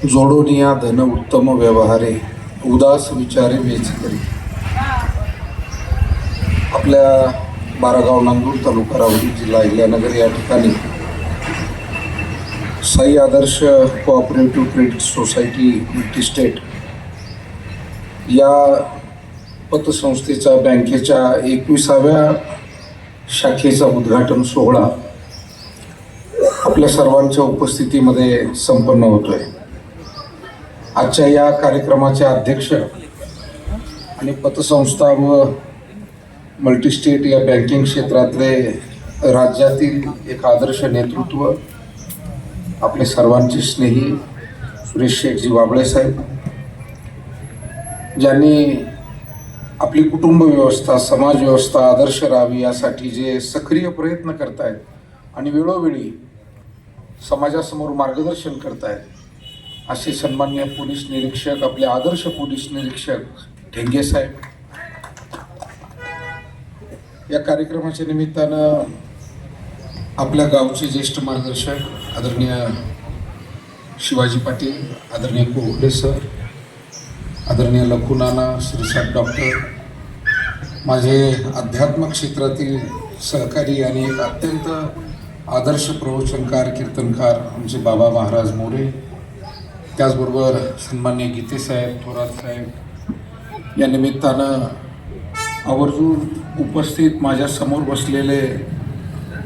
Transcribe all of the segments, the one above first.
जोडोनिया धन उत्तम व्यवहारे उदास विचारे वेच करी. आपल्या बारागाव नांदूर तालुका राहुरी जिल्हा अहिल्यानगर या ठिकाणी Sai Adarsh cooperative credit society multi state या पतसंस्थेच्या बँकेच्या 21व्या शाखेचा उद्घाटन सोहळा आपल्या सर्वांच्या उपस्थितीमध्ये संपन्न होतोय. आजच्या या कार्यक्रमाचे अध्यक्ष आणि पतसंस्था व मल्टीस्टेट या बँकिंग क्षेत्रातले राज्यातील एक आदर्श नेतृत्व आपले सर्वांचे स्नेही सुरेश शेठजी वाबळे साहेब, ज्यांनी आपली कुटुंब व्यवस्था, समाज व्यवस्था आदर्श राहावी यासाठी जे सक्रिय प्रयत्न करतायत आणि वेळोवेळी समाजासमोर मार्गदर्शन करतायत, असे सन्माननीय पोलीस निरीक्षक, आपले आदर्श पोलीस निरीक्षक ढेंगे साहेब. या कार्यक्रमाच्या निमित्तानं आपल्या गावचे ज्येष्ठ मार्गदर्शक आदरणीय शिवाजी पाटील, आदरणीय कोहले सर, आदरणीय लखुनाना श्रीसाट डॉक्टर, माझे अध्यात्म क्षेत्रातील सहकारी आणि एक अत्यंत आदर्श प्रवचनकार कीर्तनकार आमचे बाबा महाराज मोरे, त्याचबरोबर सन्मान्य गीते साहेब, थोरात साहेब, या निमित्तानं आवर्जून उपस्थित माझ्या समोर बसलेले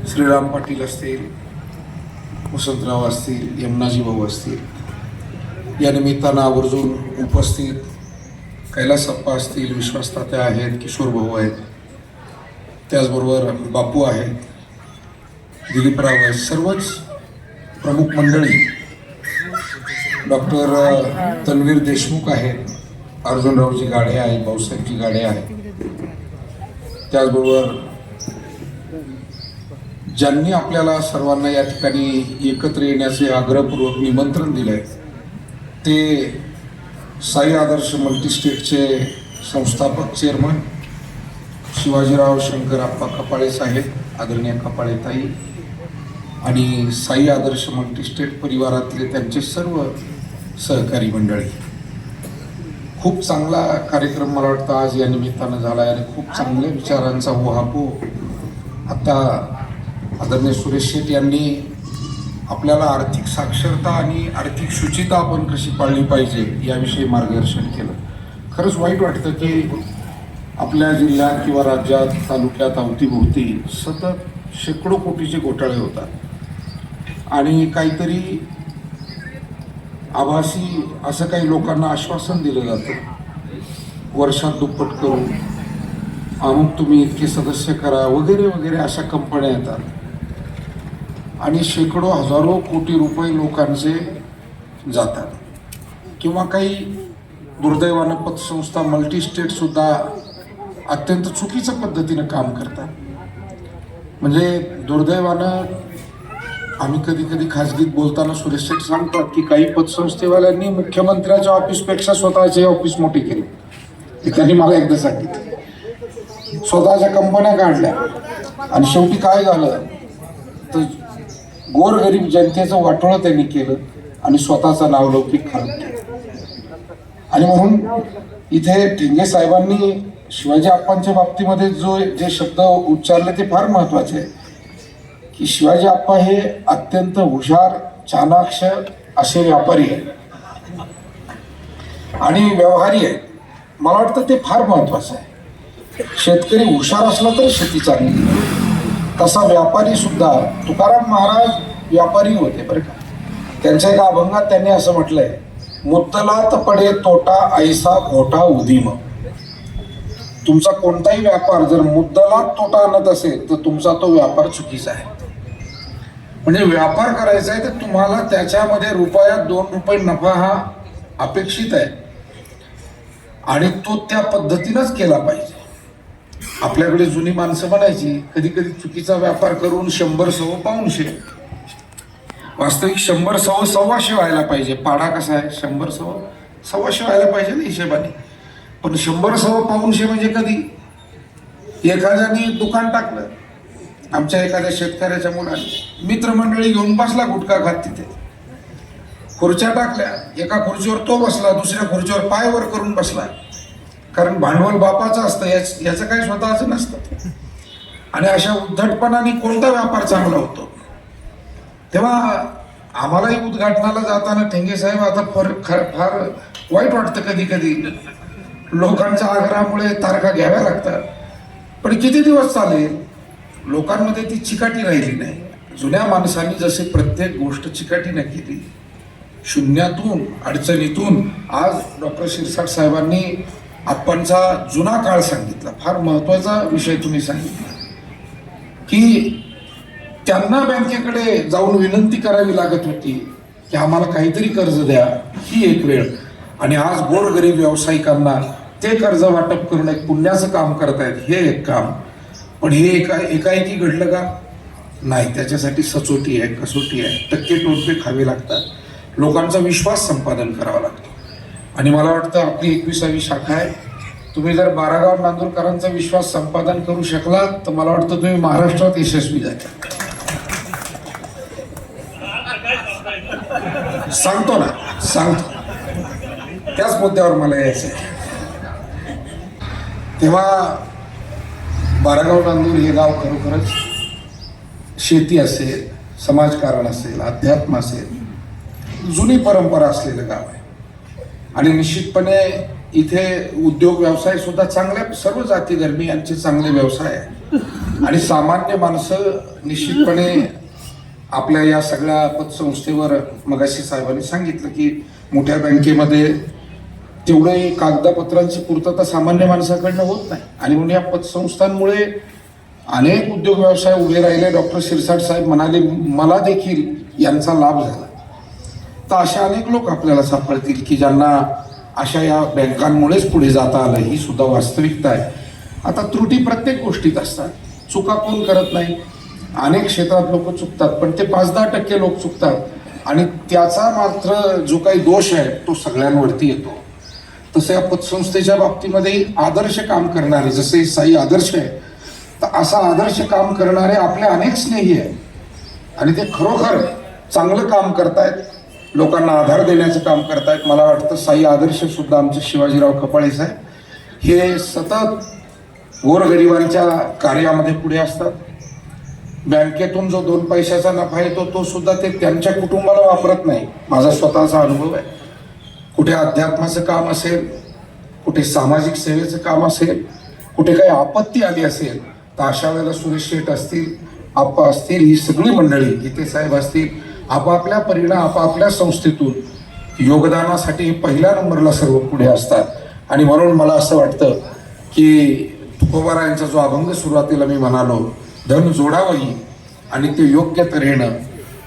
श्रीराम पाटील असतील, वसंतराव असतील, यमुनाजी भाऊ असतील, या निमित्तानं आवर्जून उपस्थित कैलासप्पा असतील, विश्वासतात्या आहेत, किशोर भाऊ आहेत, त्याचबरोबर बापू आहेत, दिलीपराव आहेत, सर्वच प्रमुख मंडळी, डॉक्टर तन्वीर देशमुख आहेत, अर्जुनरावजी गाडे आहेत, भाऊसाहेबजी गाडे आहेत, त्याचबरोबर ज्यांनी आपल्याला सर्वांना या ठिकाणी एकत्र येण्याचे आग्रहपूर्वक निमंत्रण दिले ते साई आदर्श मल्टीस्टेटचे संस्थापक चेअरमन शिवाजीराव शंकर आप्पा कपाळे साहेब, आदरणीय कपाळे ताई, आणि साई आदर्श मल्टीस्टेट परिवारातले त्यांचे सर्व सहकारी मंडळी. खूप चांगला कार्यक्रम मला वाटतं आज या निमित्तानं झाला आहे आणि खूप चांगल्या विचारांचा उहापोह आता आदरणीय सुरेश शेठ यांनी आपल्याला आर्थिक साक्षरता आणि आर्थिक शुचिता आपण कशी पाळली पाहिजे याविषयी मार्गदर्शन केलं. खरंच वाईट वाटतं की आपल्या जिल्ह्यात किंवा राज्यात, तालुक्यात अवतीभोवती सतत शेकडो कोटीचे घोटाळे होतात आणि काहीतरी आभासी असं काही लोकांना आश्वासन दिलं जातं, वर्षात दुप्पट करू, अमुक तुम्ही इतके सदस्य करा वगैरे वगैरे, अशा कंपन्या येतात आणि शेकडो हजारो कोटी रुपये लोकांचे जातात. किंवा काही दुर्दैवानं पतसंस्था मल्टीस्टेटसुद्धा अत्यंत चुकीच्या पद्धतीनं काम करतात. म्हणजे दुर्दैवानं आम्ही कधी कधी खाजगीत बोलताना सुरेश शेठ सांगतात की काही पतसंस्थेवाल्यांनी मुख्यमंत्र्याच्या ऑफिसपेक्षा स्वतःचे ऑफिस मोठी केली. ते त्यांनी मला एकदा सांगितलं. स्वतःच्या कंपन्या काढल्या आणि शेवटी काय झालं तर गोरगरीब जनतेचं वाटोळं त्यांनी केलं आणि स्वतःचा नावलौकिक खराब केलं. आणि म्हणून इथे ढेंगे साहेबांनी शिवाजी आप्पांच्या बाबतीमध्ये जे शब्द उच्चारले ते फार महत्त्वाचे आहे की शिवाजी आप्पा हे अत्यंत हुशार, चाणाक्ष असे व्यापारी आहेत आणि व्यवहारी आहेत. मला वाटतं ते फार महत्त्वाचं आहे. शेतकरी हुशार असला तर शेती चांगली, तसा व्यापारी सुद्धा. तुकाराम महाराज व्यापारी होते बरं का. त्यांच्या एका अभंगात त्यांनी असं म्हटलंय, मुद्दलात पडे तोटा ऐसा घोटा उदीम. तुमचा कोणताही व्यापार जर मुद्दलात तोटा आणत असेल तर तुमचा तो व्यापार चुकीचा आहे. म्हणजे व्यापार करायचा आहे तर तुम्हाला त्याच्यामध्ये रुपयात 2 रुपये नफा हा अपेक्षित आहे आणि तो त्या पद्धतीनंच केला पाहिजे. आपल्याकडे जुनी माणसं म्हणायची, कधी कधी चुकीचा व्यापार करून 100 सवं पाऊणशे. वास्तविक 100 सवं 125 व्हायला पाहिजे. पाढा कसा आहे, 100 सवं 125 व्हायला पाहिजे ना हिशेबाने. पण 100 सवं पाऊणशे म्हणजे कधी एखाद्याने दुकान टाकलं, आमच्या एखाद्या शेतकऱ्याच्या मुलाने मित्रमंडळी घेऊन बसला गुटखा खात तिथे, खुर्च्या टाकल्या, एका खुर्चीवर तो बसला, दुसऱ्या खुर्चीवर पाय वर करून बसला, कारण भांडवल बापाचं असतं, याचं काही स्वतःचं नसतं. आणि अशा उद्धटपणाने कोणता व्यापार चांगला होतो. तेव्हा आम्हालाही उद्घाटनाला जाताना ठेंगे साहेब आता फार वाईट वाटतं कधी कधी, लोकांच्या आग्रहामुळे तारखा घ्याव्या लागतात. पण किती दिवस चालेल, लोकांमध्ये ती चिकाटी राहिली नाही. जुन्या माणसांनी जसे प्रत्येक गोष्ट चिकाटीने केली, शून्यातून अडचणीतून आज डॉक्टर शिरसाट साहेबांनी आपणचा जुना काळ सांगितला. फार महत्वाचा विषय तुम्ही सांगितला की त्यांना बँकेकडे जाऊन विनंती करावी लागत होती की आम्हाला काहीतरी कर्ज द्या, ही एक वेळ. आणि आज गोरगरीब व्यावसायिकांना ते कर्ज वाटप करणं एक पुण्याचं काम करतायत, हे एक काम. पण हे एकाएकी घडलं का? नाही. त्याच्यासाठी सचोटी आहे, कसोटी आहे, टक्के टोटके खावे लागतात, लोकांचा विश्वास संपादन करावा लागतो. आणि मला वाटतं आपली 21वी शाखा आहे. तुम्ही जर बारागाव नांदूरकरांचा विश्वास संपादन करू शकलात तर मला वाटतं तुम्ही महाराष्ट्रात यशस्वी झाला. सांगतो त्याच मुद्द्यावर मला यायचं आहे. तेव्हा बारागाव नांदूर हे गाव खरोखरच शेती असेल, समाजकारण असेल, अध्यात्म असेल, जुनी परंपरा असलेलं गाव आहे. आणि निश्चितपणे इथे उद्योग व्यवसाय सुद्धा चांगल्या, सर्व जाती धर्मी यांचे चांगले व्यवसाय आहे. आणि सामान्य माणसं निश्चितपणे आपल्या या सगळ्या पतसंस्थेवर, मगाशी साहेबांनी सांगितलं की मोठ्या बँकेमध्ये तेवढे कागदपत्रांची पूर्तता सामान्य माणसाकडनं होत नाही. आणि म्हणून या पतसंस्थांमुळे अनेक उद्योग व्यवसाय उभे राहिले. डॉक्टर शिरसाट साहेब म्हणाले मला देखील यांचा लाभ झाला. तर अशा अनेक लोक आपल्याला सापडतील की ज्यांना अशा या बँकांमुळेच पुढे जाता आलं. ही सुद्धा वास्तविकता आहे. आता त्रुटी प्रत्येक गोष्टीत असतात, चुका कोण करत नाही. अनेक क्षेत्रात लोक चुकतात, पण ते 5-10% लोक चुकतात. आणि त्याचा मात्र जो काही दोष आहे तो सगळ्यांवरती येतो. तसं या पतसंस्थेच्या बाबतीमध्ये आदर्श काम करणारे, जसे साई आदर्श आहे, तर असा आदर्श काम करणारे आपले अनेक स्नेही आहेत. आणि ते खरोखर चांगलं काम करतायत, लोकांना आधार देण्याचं काम करतायत. मला वाटतं साई आदर्श सुद्धा आमचे शिवाजीराव कपाळे साहेब हे सतत गोरगरिबांच्या कार्यामध्ये पुढे असतात. बँकेतून जो 2 पैशाचा नफा येतो तो सुद्धा ते त्यांच्या कुटुंबाला वापरत नाही. माझा स्वतःचा अनुभव आहे. कुठे अध्यात्माचं काम असेल, कुठे सामाजिक सेवेचं काम असेल, कुठे काही आपत्ती आली असेल, तर अशा वेळेला सुरेश शेठ असतील, आप्पा असतील, ही सगळी मंडळी, गीते साहेब असतील, आपापल्या परीनं आपापल्या संस्थेतून योगदानासाठी पहिल्या नंबरला सर्व पुढे असतात. आणि म्हणून मला असं वाटतं की तुकोबारायांचा जो अभंग सुरुवातीला मी म्हणालो, धन जोडावं आणि ते योग्य तऱ्हेनं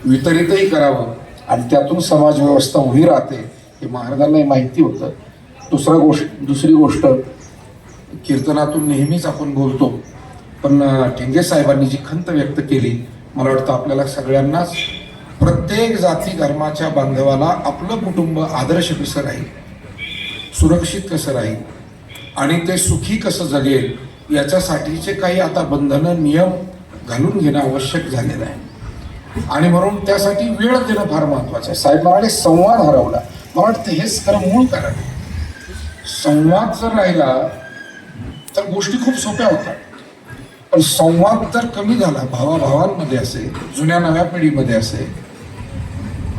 वितरितही करावं आणि त्यातून समाज व्यवस्था उभी राहते, हे महाराजांनाही माहिती होतं. दुसरी गोष्ट कीर्तनातून नेहमीच आपण बोलतो, पण ठेंगे साहेबांनी जी खंत व्यक्त केली, मला वाटतं आपल्याला सगळ्यांनाच, प्रत्येक जाती धर्माच्या बांधवाला आपलं कुटुंब आदर्श कसं राहील, सुरक्षित कसं राहील आणि ते सुखी कसं जगेल, याच्यासाठीचे काही आता बंधनं, नियम घालून घेणं आवश्यक झालेलं आहे. आणि म्हणून त्यासाठी वेळ देणं फार महत्त्वाचं आहे. साहेब म्हणाले संवाद हरवला. मला वाटतं हेच खरं मूळ कारण. संवाद जर राहिला तर गोष्टी खूप सोप्या होतात. पण संवाद जर कमी झाला, भावाभावांमध्ये असेल, जुन्या नव्या पिढीमध्ये असेल,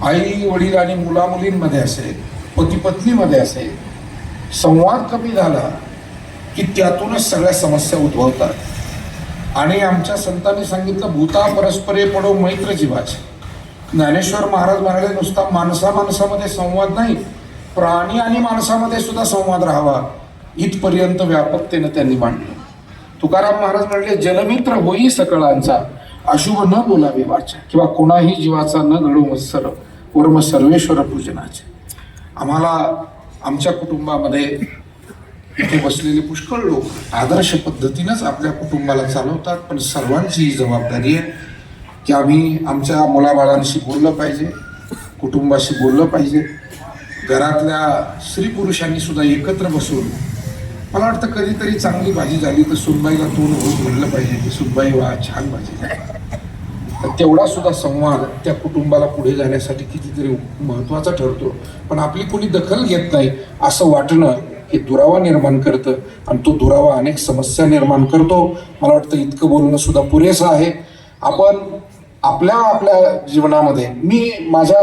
आई वडील आणि मुलामुलींमध्ये असेल, पती पत्नीमध्ये असेल, संवाद कमी झाला की त्यातूनच सगळ्या समस्या उद्भवतात. आणि आमच्या संतांनी सांगितलं, भूता परस्परे पडो मैत्र जीवाचे. ज्ञानेश्वर महाराज म्हणाले, नुसता माणसामध्ये संवाद नाही, प्राणी आणि माणसामध्ये सुद्धा संवाद राहावा, इथपर्यंत व्यापकतेनं त्यांनी मांडलं. तुकाराम महाराज म्हणले, जनमित्र होई सकळांचा, अशुभ न बोलावे वाचा, किंवा कोणाही जीवाचा न घडो मत्सर, वर्म सर्वेश्वर पूजनाचे. आम्हाला आमच्या कुटुंबामध्ये इथे बसलेले पुष्कळ लोक आदर्श पद्धतीनंच आपल्या कुटुंबाला चालवतात. पण सर्वांची ही जबाबदारी आहे की आम्ही आमच्या मुलाबाळांशी बोललं पाहिजे, कुटुंबाशी बोललं पाहिजे. घरातल्या स्त्री पुरुषांनी सुद्धा एकत्र बसून, मला वाटतं कधीतरी चांगली भाजी झाली तर सुनबाईला तोंड होऊन म्हणलं पाहिजे की सुनबाई वा, छान भाजी झाली. तर तेवढा सुद्धा संवाद त्या कुटुंबाला पुढे जाण्यासाठी कितीतरी महत्त्वाचा ठरतो. पण आपली कोणी दखल घेत नाही असं वाटणं हे दुरावा निर्माण करतं आणि तो दुरावा अनेक समस्या निर्माण करतो. मला वाटतं इतकं बोलणं सुद्धा पुरेसं आहे. आपण आपल्या जीवनामध्ये मी माझ्या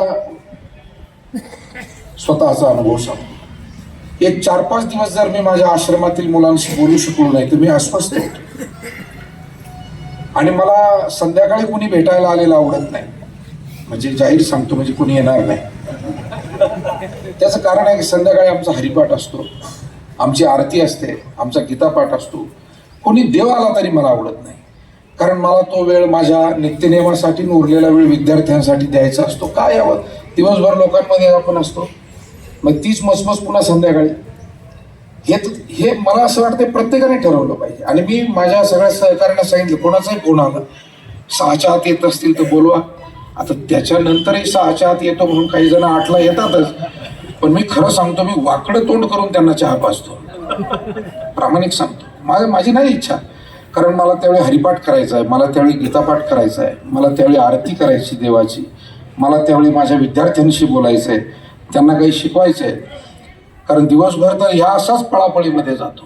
स्वतःचा अनुभव सांगतो. एक 4-5 दिवस जर मी माझ्या आश्रमातील मुलांशी बोलू शकलो नाही तर मी अस्वस्थ होतो आणि मला संध्याकाळी कुणी भेटायला आलेलं आवडत नाही. म्हणजे जाहीर सांगतो, म्हणजे कुणी येणार नाही. त्याचं कारण आहे की संध्याकाळी आमचा हरिपाठ असतो, आमची आरती असते, आमचा गीतापाठ असतो. कोणी देव आला तरी मला आवडत नाही, कारण मला तो वेळ माझ्या नित्यनेमासाठी उरलेला वेळ विद्यार्थ्यांसाठी द्यायचा असतो. काय यावं, दिवसभर लोकांमध्ये आपण असतो, मग तीच मसमस पुन्हा संध्याकाळी. हे मला असं वाटतं प्रत्येकाने ठरवलं पाहिजे. आणि मी माझ्या सगळ्या सहकार्यांना सांगितलं, कोणाचाही फोन आला 6च्या आत येत असतील तर बोलवा. आता त्याच्यानंतरही 6च्या आत येतो म्हणून काही जण 8ला येतातच, पण मी खरं सांगतो, मी वाकडं तोंड करून त्यांना चहा पाजतो, प्रामाणिक सांगतो. माझी नाही इच्छा, कारण मला त्यावेळी हरिपाठ करायचा आहे, मला त्यावेळी गीतापाठ करायचा आहे, मला त्यावेळी आरती करायची देवाची, मला त्यावेळी माझ्या विद्यार्थ्यांशी बोलायचं आहे, त्यांना काही शिकवायचं आहे. कारण दिवसभर तर ह्या असाच पळापळीमध्ये जातो.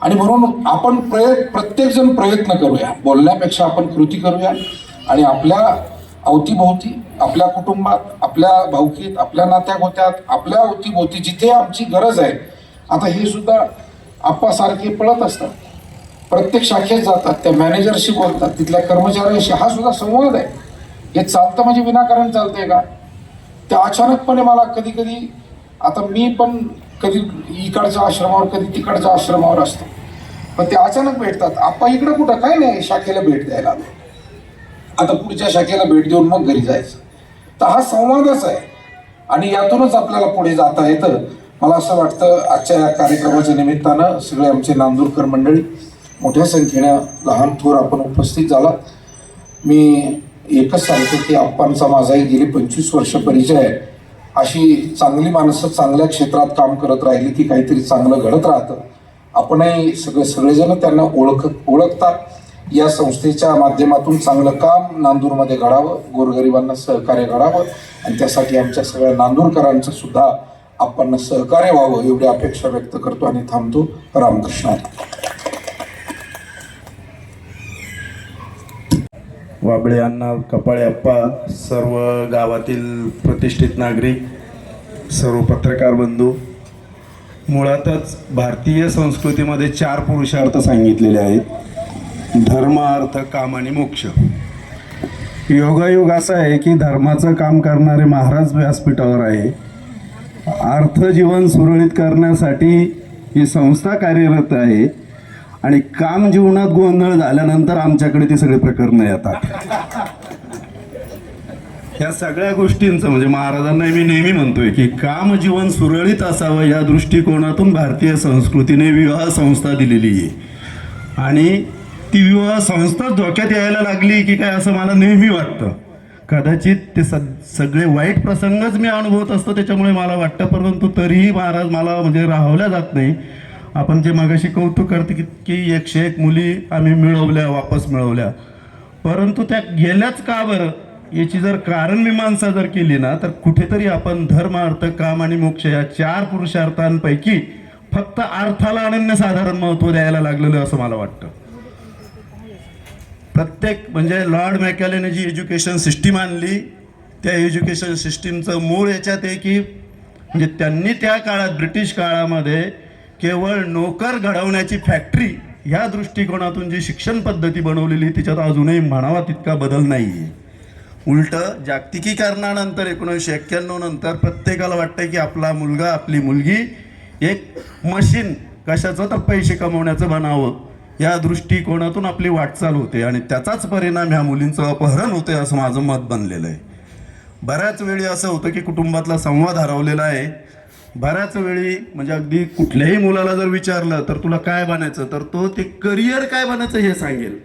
आणि म्हणून आपण प्रत्येकजण प्रयत्न करूया, बोलण्यापेक्षा आपण कृती करूया. आणि आपल्या अवतीभोवती, आपल्या कुटुंबात, आपल्या भावकीत, आपल्या नात्यागोत्यात, आपल्या अवतीभोवती जिथे आमची गरज आहे. आता हे सुद्धा आप्पासारखे पळत असतात, प्रत्येक शाखेत जातात, त्या मॅनेजरशी बोलतात, तिथल्या कर्मचाऱ्यांशी. हा सुद्धा संवाद आहे. हे चालतं म्हणजे विनाकारण चालतंय का? त्या अचानकपणे मला कधी कधी, आता मी पण कधी इकडच्या आश्रमावर कधी तिकडच्या आश्रमावर असतो, पण ते अचानक भेटतात. आप्पा इकडं कुठं? काय नाही, शाखेला भेट द्यायला आलो. आता पुढच्या शाखेला भेट देऊन मग घरी जायचं. तर हा संवादच आहे आणि यातूनच आपल्याला पुढे जाता येतं. मला असं वाटतं आजच्या या कार्यक्रमाच्या निमित्तानं सगळे आमचे नांदूरकर मंडळी मोठ्या संख्येनं लहान थोर आपण उपस्थित झाला. मी एकच सांगतो की आप्पांचा माझाही गेली 25 वर्ष परिचय आहे. अशी चांगली माणसं चांगल्या क्षेत्रात काम करत राहिली की काहीतरी चांगलं घडत राहतं. आपणही सगळेजण त्यांना ओळखतात. या संस्थेच्या माध्यमातून चांगलं काम नांदूरमध्ये घडावं, गोरगरिबांना सहकार्य घडावं आणि त्यासाठी आमच्या सगळ्या नांदूरकरांचं सुद्धा आपण सहकार्य व्हावं एवढी अपेक्षा व्यक्त करतो आणि थांबतो. रामकृष्ण. वाबळे अण्णा, कपाळे अप्पा, सर्व गावातील प्रतिष्ठित नागरिक, सर्व पत्रकार बंधू, मुळातच भारतीय संस्कृतीमध्ये 4 पुरुषार्थ सांगितलेले आहेत: धर्म, अर्थ, काम आणि मोक्ष. योगायोग असा आहे की धर्माचं काम करणारे महाराज व्यासपीठावर आहे, अर्थ जीवन सुरळीत करण्यासाठी ही संस्था कार्यरत आहे आणि काम जीवनात गोंधळ झाल्यानंतर आमच्याकडे ती सगळे प्रकरणं येतात. ह्या सगळ्या गोष्टींचं म्हणजे महाराजांना मी नेहमी म्हणतोय की काम जीवन सुरळीत असावं या दृष्टिकोनातून भारतीय संस्कृतीने विवाह संस्था दिलेली आहे. आणि ती विवाह संस्था धोक्यात यायला लागली की काय असं मला नेहमी वाटतं. कदाचित ते सगळे वाईट प्रसंगच मी अनुभवत असतो त्याच्यामुळे मला वाटतं, परंतु तरीही महाराज मला म्हणजे राहवल्या जात नाही. आपण जे मागाशी कौतुक करते की 101 मुली आम्ही वापस मिळवल्या, परंतु त्या गेल्याच का बरं याची जर कारण मीमांसा जर केली ना तर कुठेतरी आपण धर्म, अर्थ, काम आणि मोक्ष या 4 पुरुषार्थांपैकी फक्त अर्थाला अनन्यसाधारण महत्त्व द्यायला लागलेलं असं मला वाटतं. प्रत्येक म्हणजे लॉर्ड मॅकॅलेने जी एज्युकेशन सिस्टीम आणली त्या एज्युकेशन सिस्टीमचं मूळ याच्यात आहे की म्हणजे त्यांनी त्या काळात ब्रिटिश काळामध्ये केवळ नोकर घडवण्याची फॅक्टरी ह्या दृष्टिकोनातून जी शिक्षण पद्धती बनवलेली त्याच्यात अजूनही म्हणावा तितका बदल नाही आहे. उलटं जागतिकीकरणानंतर 1991 नंतर प्रत्येकाला वाटतं की आपला मुलगा, आपली मुलगी एक मशीन कशाचं तर पैसे कमवण्याचं बनावं या दृष्टिकोनातून आपली वाटचाल होते आणि त्याचाच परिणाम ह्या मुलींचं अपहरण होते असं माझं मत बनलेलं आहे. बऱ्याच वेळी असं होतं की कुटुंबातला संवाद हरवलेला आहे. बऱ्याच वेळी म्हणजे अगदी कुठल्याही मुलाला जर विचारलं तर तुला काय बनायचं तर तो ते करिअर काय बनायचं हे सांगेल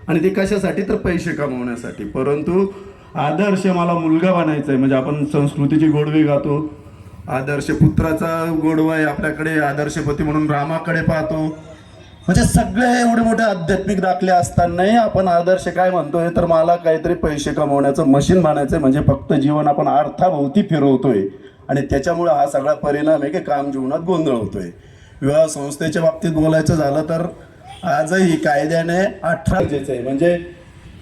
आणि ते कशासाठी तर पैसे कमवण्यासाठी. परंतु आदर्श मला मुलगा बनायचा आहे म्हणजे आपण संस्कृतीची गोडवी गातो, आदर्श पुत्राचा गोडवा आहे आपल्याकडे, आदर्श पती म्हणून रामाकडे पाहतो. म्हणजे सगळे एवढे मोठे आध्यात्मिक दाखले असतानाही आपण आदर्श काय म्हणतोय, तर मला काहीतरी पैसे कमवण्याचं मशीन बनायचं, म्हणजे फक्त जीवन आपण अर्थाभोवती फिरवतोय आणि त्याच्यामुळे हा सगळा परिणाम आहे की काम जीवनात गोंधळ होतोय. विवाह संस्थेच्या बाबतीत बोलायचं झालं तर आजही कायद्याने 18 आहे, म्हणजे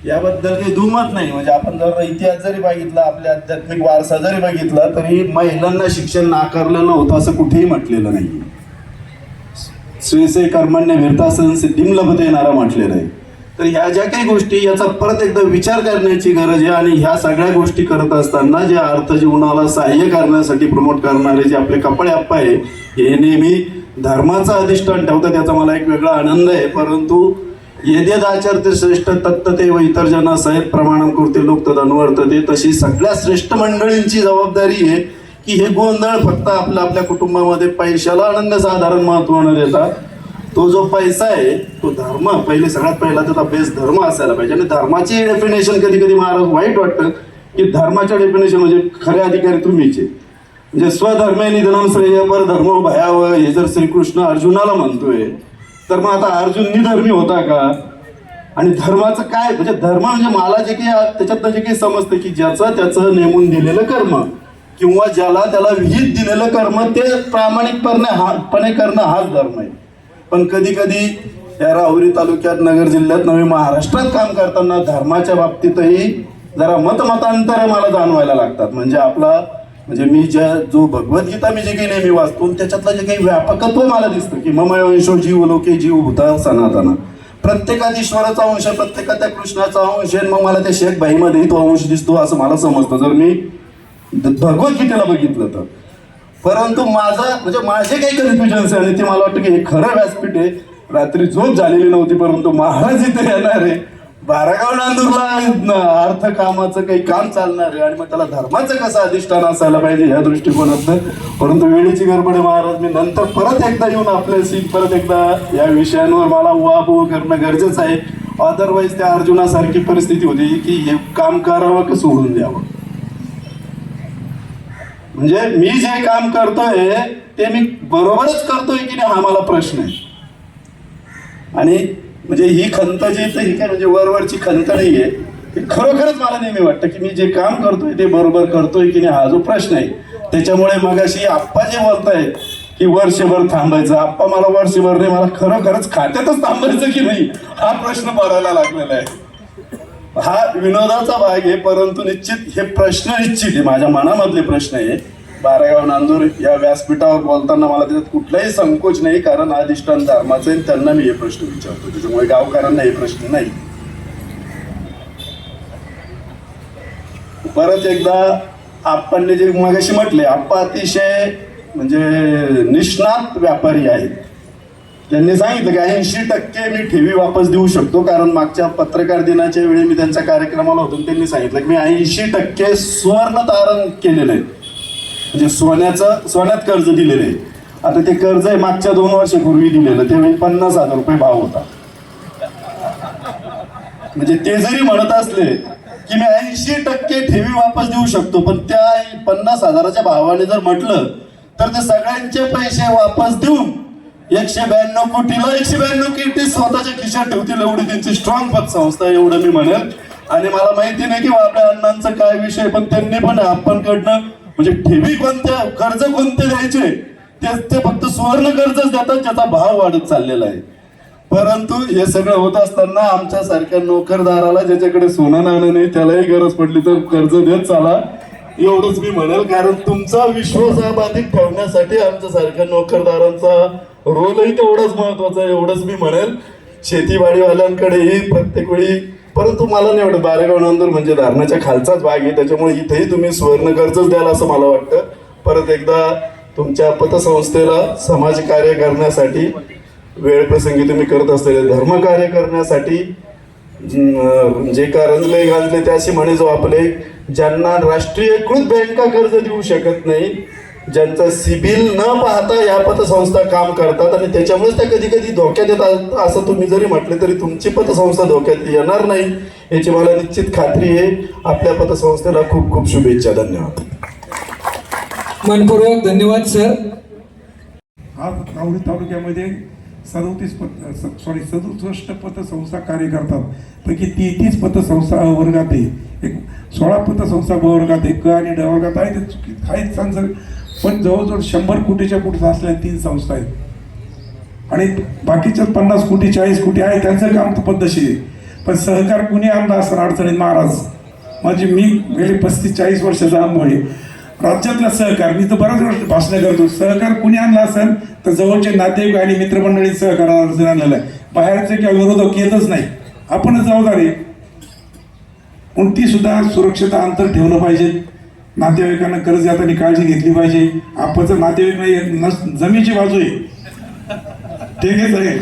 याबद्दल काही दुमत नाही. म्हणजे आपण जर इतिहास जरी बघितला, आपल्या आध्यात्मिक वारसा जरी बघितला, तरी महिलांना शिक्षण नाकारलेलं होतं असं कुठेही म्हटलेलं नाही. स्वेसे कर्मण्य विरतासन सिद्धीम लभते येणारा म्हटलेलं आहे. तर ह्या ज्या काही गोष्टी, याचा परत एकदा विचार करण्याची गरज आहे. आणि ह्या सगळ्या गोष्टी करत असताना जे अर्थजीवनाला सहाय्य करण्यासाठी प्रमोट करणारे जे आपले कपडे आप्पा आहे, हे नेहमी धर्माचं अधिष्ठान ठेवतात, त्याचा मला एक वेगळा आनंद आहे. परंतु यद्यदाचरते श्रेष्ठ तत्त ते व इतर जना सहित प्रमाणम करते लोक तदनुवर्तते, तशी सगळ्या श्रेष्ठ मंडळींची जबाबदारी आहे की हे गोंधळ फक्त आपल्या कुटुंबामध्ये पैशाला अनन्यसाधारण महत्त्व न देता, तो जो पैसा आहे तो धर्म, पहिले सगळ्यात पहिला त्याचा बेस धर्म असायला पाहिजे. आणि धर्माची डेफिनेशन कधी कधी महाराज वाईट वाटतं की धर्माच्या डेफिनेशन म्हणजे खरे अधिकारी तुम्हीच आहे. म्हणजे स्वधर्मे निधनम श्रेय पर धर्मो भयावह, हे जर श्रीकृष्ण अर्जुनाला म्हणतोय, तर मग आता अर्जुन निधर्मी होता का? आणि धर्माचं काय, म्हणजे धर्म म्हणजे मला जे काही त्याच्यातनं जे काही समजतं की ज्याचं त्याचं नेमून दिलेलं कर्म किंवा ज्याला त्याला विहित दिलेलं कर्म ते प्रामाणिकपणे करणं हाच धर्म आहे. पण कधी कधी या राहुरी तालुक्यात, नगर जिल्ह्यात, नवी महाराष्ट्रात काम करताना धर्माच्या बाबतीतही जरा मतमतांतर मला जाणवायला लागतात. म्हणजे मी जो भगवद्गीता मी जे काही नेहमी वाचतो त्याच्यातलं जे काही व्यापकत्व मला दिसतं की मम अंशो जीव लोके जीव भूता सनातना, प्रत्येकात ईश्वराचा अंश, प्रत्येकात त्या कृष्णाचा अंश आहे. मग मला त्या शेख भाईमध्येही तो अंश दिसतो असं मला समजतं जर मी भगवद्गीतेला बघितलं तर. परंतु माझे काही कन्फ्युजन्स आहे आणि ते मला वाटतं की हे खरं व्यासपीठ आहे. रात्री झोप झालेली नव्हती, परंतु महाराज इथे येणार आहे, बारागाव नांदूरला अर्थ कामाचं काही काम चालणार आहे आणि मग त्याला धर्माचं कसं अधिष्ठान असायला पाहिजे ह्या दृष्टिकोनातनं. परंतु वेळेची गडबड आहे महाराज, मी नंतर परत एकदा येऊन आपल्याशी परत एकदा या विषयांवर मला उहापोह करणं गरजेचं आहे. अदरवाईज त्या अर्जुनासारखी परिस्थिती होती की हे काम करावं की सोडून द्यावं. म्हणजे मी जे काम करतोय ते मी बरोबरच करतोय की नाही हा मला प्रश्न आहे. आणि म्हणजे ही खंत जी तर ही काय म्हणजे वरवरची खंत नाहीये, खरोखरच मला नेहमी वाटतं की मी जे काम करतोय ते बरोबर करतोय की नाही हा जो प्रश्न आहे. त्याच्यामुळे मगाशी आप्पा जे बोलतायत की वर्षभर थांबायचं, आप्पा मला वर्षभर नाही, मला खरोखरच खात्यातच थांबायचं की नाही हा प्रश्न पडायला लागलेला आहे. हा विनोदाचा भाग आहे, परंतु निश्चित हे प्रश्न निश्चित आहे, माझ्या मनामधले प्रश्न आहे. बारागाव नांदूर या व्यासपीठावर बोलताना मला त्याच्यात कुठलाही संकोच नाही, कारण अधिष्ठान धर्माचं आहे, त्यांना मी हे प्रश्न विचारतो, त्याच्यामुळे गावकऱ्यांना हे प्रश्न नाही. परत एकदा आपण जे मगाशी म्हटले, आप्पा अतिशय म्हणजे निष्णात व्यापारी आहेत. त्यांनी सांगितलं की 80% मी ठेवी वापस देऊ शकतो, कारण मागच्या पत्रकार दिनाच्या वेळी मी त्यांच्या कार्यक्रमाला होतो. त्यांनी सांगितलं की मी 80% सुवर्ण तारण केलेलं आहे, म्हणजे सोन्यात कर्ज दिलेलं आहे. आता ते कर्ज आहे मागच्या 2 वर्षापूर्वी दिलेलं, त्यावेळी 50,000 रुपये भाव होता. म्हणजे ते जरी म्हणत असले की मी 80% ठेवी वापस देऊ शकतो, पण त्या 50,000च्या भावाने जर म्हटलं तर ते सगळ्यांचे पैसे वापस देऊन 192 कोटीला 192 कोटी स्वतःच्या खिशात ठेवतील, एवढी त्यांची स्ट्रॉंग पतसंस्था, एवढं मी म्हणेल. आणि मला माहिती नाही की आपल्या अण्णांचा काय विषय, पण त्यांनी पण आपणकडनं म्हणजे ठेवी कोणत्या, कर्ज कोणते द्यायचे ते फक्त सुवर्ण कर्जच देतात, ज्याचा भाव वाढत चाललेला आहे. परंतु हे सगळं होत असताना आमच्या सारख्या नोकरदाराला ज्याच्याकडे सोनं नाणं नाही त्यालाही गरज पडली तर कर्ज देत चाला, एवढंच मी म्हणेल. कारण तुमचा विश्वास बाधित ठेवण्यासाठी आमच्या सारख्या नोकरदारांचा रोलही तेवढाच महत्वाचा आहे, एवढंच मी म्हणेल. शेतीवाडीवाल्यांकडेही प्रत्येक वेळी, परंतु मला नाही वाटत बारेगाव नांदूर म्हणजे धरणाच्या खालचाच भाग आहे, त्याच्यामुळे इथेही तुम्ही सुवर्ण कर्जच द्याल असं मला वाटतं. परत एकदा तुमच्या पतसंस्थेला समाजकार्य करण्यासाठी, वेळ प्रसंगी तुम्ही करत असलेले धर्मकार्य करण्यासाठी, जे का रंजले गांजले त्याशी म्हणे जो आपले, ज्यांना राष्ट्रीयकृत बँका कर्ज देऊ शकत नाही, ज्यांचा सिबिल न पाहता या पतसंस्था काम करतात आणि त्याच्यामुळेच त्या कधी कधी धोक्यात येतात, असं तुम्ही जरी म्हटले तरी तुमची पतसंस्था धोक्यात येणार नाही याची मला निश्चित खात्री आहे. आपल्या पतसंस्थेला खूप खूप शुभेच्छा. धन्यवाद. मनपूर्वक धन्यवाद सर. आज राहुरी तालुक्यामध्ये 67 पतसंस्था कार्य करतात. पैकी 33 पतसंस्था अ वर्गात आहे, एक 16 पतसंस्था ब वर्गात आहे, क आणि ड वर्गात आहे. ते चुकीत आहेत सांग, पण जवळजवळ 100 कोटीच्या पुढे असलेल्या 3 संस्था आहेत आणि बाकीच्या 50 कोटी 40 कोटी आहे त्यांचं काम तर पद्धतशीर आहे. पण सहकार कुणी आणला असताना अडचणीत महाराज, म्हणजे मी गेले 35-40 वर्षाचा अनुभव आहे राज्यातला सहकार. मी तर बऱ्याच वर्ष भाषण करतो, सहकार कुणी आणला असेल तर जवळचे नातेवाईक आणि मित्रमंडळी सहकाराला आणलेलं आहे. बाहेरचे किंवा विरोधक येतच नाही, आपणच जबाबदार आहे. पण ती सुद्धा सुरक्षितता अंतर ठेवलं पाहिजे. नातेवाईकांना कर्ज घेताना काळजी घेतली पाहिजे. आपणचं नातेवाईक नाही, जमीची बाजू आहे, ठीक आहे.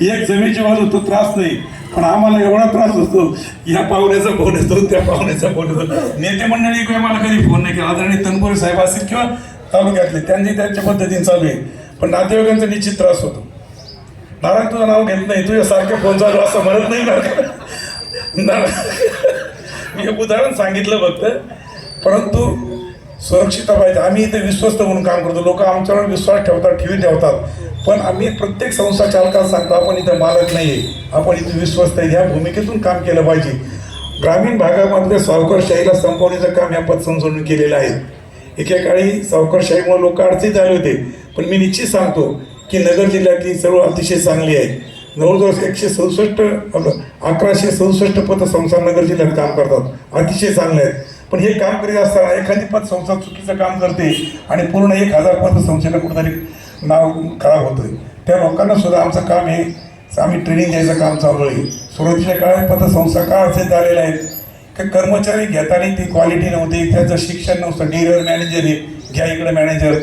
एक जमीची बाजू तो त्रास नाही, पण आम्हाला एवढा त्रास असतो, या पाहुण्याचा फोन येतो, त्या पाहुण्याचा फोन येतो. नेते मंडळी किंवा मला कधी फोन नाही केला, आदरणीय तनपुरे साहेब असतील किंवा तालुक्यातले, त्यांनी त्यांच्या पद्धतीने चालू आहे. पण नातेवाईकांचा निश्चित त्रास होतो. नारायण तुझं नाव घेत नाही, तुझ्या सारखे फोन चालू असं म्हणत नाही ना. मी एक उदाहरण सांगितलं फक्त, परंतु सुरक्षितता पाहिजे. आम्ही इथे विश्वस्त म्हणून काम करतो, लोक आमच्यावर विश्वास ठेवतात, ठेवतात. पण आम्ही प्रत्येक संस्था चालकाला सांगतो, आपण इथं मालक नाही आहे, आपण इथे विश्वस्त आहे. ह्या भूमिकेतून काम केलं पाहिजे. ग्रामीण भागामधल्या सावकारशाहीला संपवण्याचं काम या पतसंस्थांनी केलेलं आहे. एकेकाळी सावकारशाहीमुळे लोक अडचणीत आले होते, पण मी निश्चित सांगतो की नगर जिल्ह्यातली सर्व अतिशय चांगली आहे. जवळजवळ 1167 पतसंस्था नगर जिल्ह्यात काम करतात, अतिशय चांगले आहेत. पण हे काम करीत असताना एखादी पतसंस्था चुकीचं काम करते आणि पूर्ण 1000 पतसंस्थेला कुठेतरी नाव खराब होतं. त्या लोकांना सुद्धा आमचं काम आहे, आम्ही ट्रेनिंग द्यायचं काम चालू आहे. सुरुवातीच्या काळात पतसंस्था का अडचणीत आलेल्या आहेत की कर्मचारी घेताना ती क्वालिटी नव्हती, त्याचं शिक्षण नव्हतं. डेअर मॅनेजर आहे, घ्या इकडे मॅनेजर,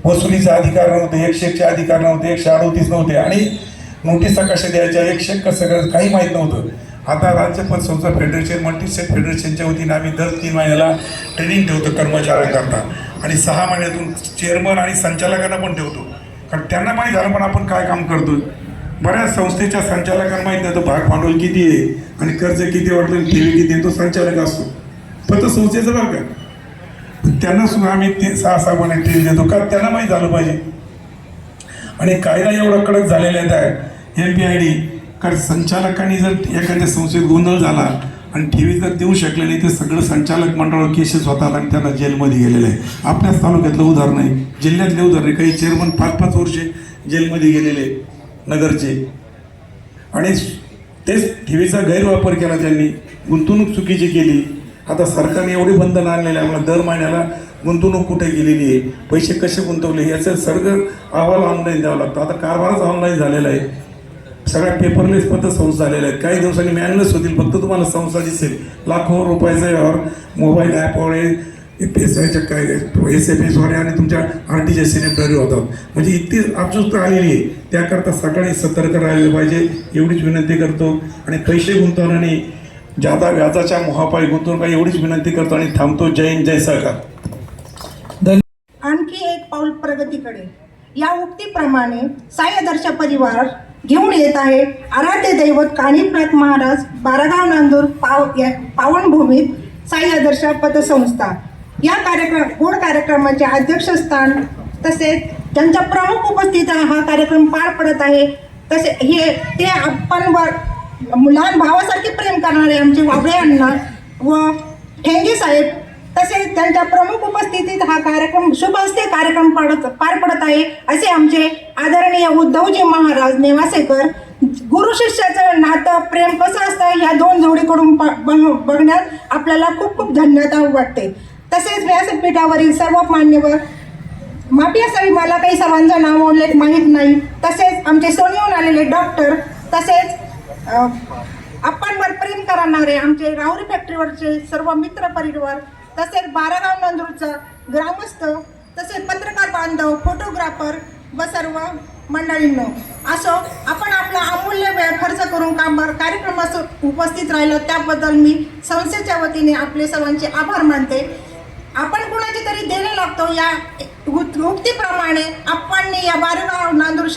वसुलीचे अधिकार नव्हते, 101चे अधिकार नव्हते, 138 नव्हते आणि नोटिसा कशा द्यायच्या, 101 कसं करायचं काही माहीत नव्हतं. आता राज्य पतसंस्था फेडरेशन, मल्टीस्टेट फेडरेशनच्या वतीने आम्ही दर 3 महिन्याला ट्रेनिंग ठेवतो कर्मचाऱ्यांकरता आणि 6 महिन्यातून चेअरमन आणि संचालकांना पण ठेवतो, कारण त्यांना माहीत झालं पण आपण काय काम करतो. बऱ्याच संस्थेच्या संचालकांना माहीत नाही तो भाग भांडवल किती आहे आणि कर्ज किती वाटलं, ठेवी किती आहे, तो संचालक असतो पतसंस्थेचं बरं का. त्यांना सुद्धा आम्ही 6-6 महिने ट्रेनिंग देतो, का त्यांना माहीत झालं पाहिजे. आणि कायदा एवढा कडक झालेला आहे MPID, कारण संचालकांनी जर एखाद्या संस्थेत गोंधळ झाला आणि ठेवी जर देऊ शकले नाही तर सगळं संचालक मंडळावर केसेस होतात आणि त्यांना जेलमध्ये गेलेलं आहे. आपल्याच तालुक्यातलं उदाहरण आहे, जिल्ह्यातले उदाहरण आहे. काही चेअरमन 5-5 वर्षे जेलमध्ये गेलेले नगरचे, आणि तेच ठेवीचा गैरवापर केला त्यांनी, गुंतवणूक चुकीची केली. आता सरकारने एवढे बंधन आणलेले आहे, आम्हाला दर महिन्याला गुंतवणूक कुठे गेलेली आहे, पैसे कसे गुंतवले याचं सर्व अहवाल ऑनलाईन द्यावा लागतो. आता कारभारच ऑनलाईन झालेला आहे, सगळ्या पेपरलेस पतसंस्था झालेल्या आहेत. काही दिवसांनी मॅन्युअल्स होतील, फक्त तुम्हाला संस्था दिसेल. लाखो रुपयाचा व्यवहार मोबाईल ॲपवर PSIच्या काय SFSवर आणि तुमच्या RTGS सिनेटरी होतात. म्हणजे इतकी अचूकता आलेली आहे, त्याकरता सगळ्यांनी सतर्क राहिलं पाहिजे एवढीच विनंती करतो. आणि पैसे गुंतवण्याने जादा व्याजाच्या मोहापायी गुंतवणूक एवढीच विनंती करतो आणि थांबतो. जय हिंद, जय सरकार. आणखी एक पाऊल प्रगतीकडे या उक्तीप्रमाणे साई आदर्श परिवार घेऊन येत आहे आराध्य दैवत कानिफनाथ महाराज बारागाव नांदूर पावनभूमीत साई आदर्श पतसंस्था या गोड कार्यक्रमाचे अध्यक्षस्थान तसेच त्यांच्या प्रमुख उपस्थितीत हा कार्यक्रम पार पडत आहे. तसे ते आपणवर लहान भावासारखे प्रेम करणारे आमचे वाबळे अण्णा व ठेंगे साहेब, तसेच त्यांच्या प्रमुख उपस्थितीत हा कार्यक्रम शुभ हस्ते कार्यक्रम पार पडत आहे. असे आमचे आदरणीय उद्धवजी महाराज नेवासेकर. गुरु शिष्याचं नातं प्रेम कसं असतं ह्या 2 जोडीकडून बघण्यात आपल्याला खूप खूप धन्यता वाटते. तसेच व्यासपीठावरील सर्व मान्यवर, माफी असावी मला काही सर्वांचं नाव उल्लेख माहीत नाही, तसेच आमचे सोनीहून आलेले डॉक्टर, तसेच आपणवर प्रेम करणारे आमचे राहुरी फॅक्टरीवरचे सर्व मित्र परिवार, तसेच बारागाव नांदूरचा ग्रामस्थ, तसेच पत्रकार बांधव, फोटोग्राफर व सर्व मंडळींनो, असो आपण आपला अमूल्य वेळ खर्च करून कार्यक्रमास उपस्थित राहिलो त्याबद्दल मी संस्थेच्या वतीने आपले सर्वांचे आभार मानते. आपण कुणाची तरी देणं लागतो या उक्तीप्रमाणे आपण या बारागाव नांदूर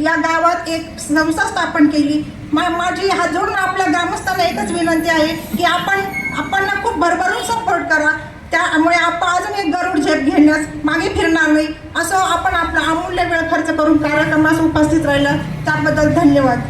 या गावात एक संस्था स्थापन केली. माझी हात जोडून आपल्या ग्रामस्थांना एकच विनंती आहे की आपण खूप भरभरून सपोर्ट करा. त्यामुळे आपण अजून एक गरुड झेप घेण्यास मागे फिरणार नाही, असं आपण आपला अमूल्य वेळ खर्च करून कार्यक्रमास उपस्थित राहिलं त्याबद्दल धन्यवाद.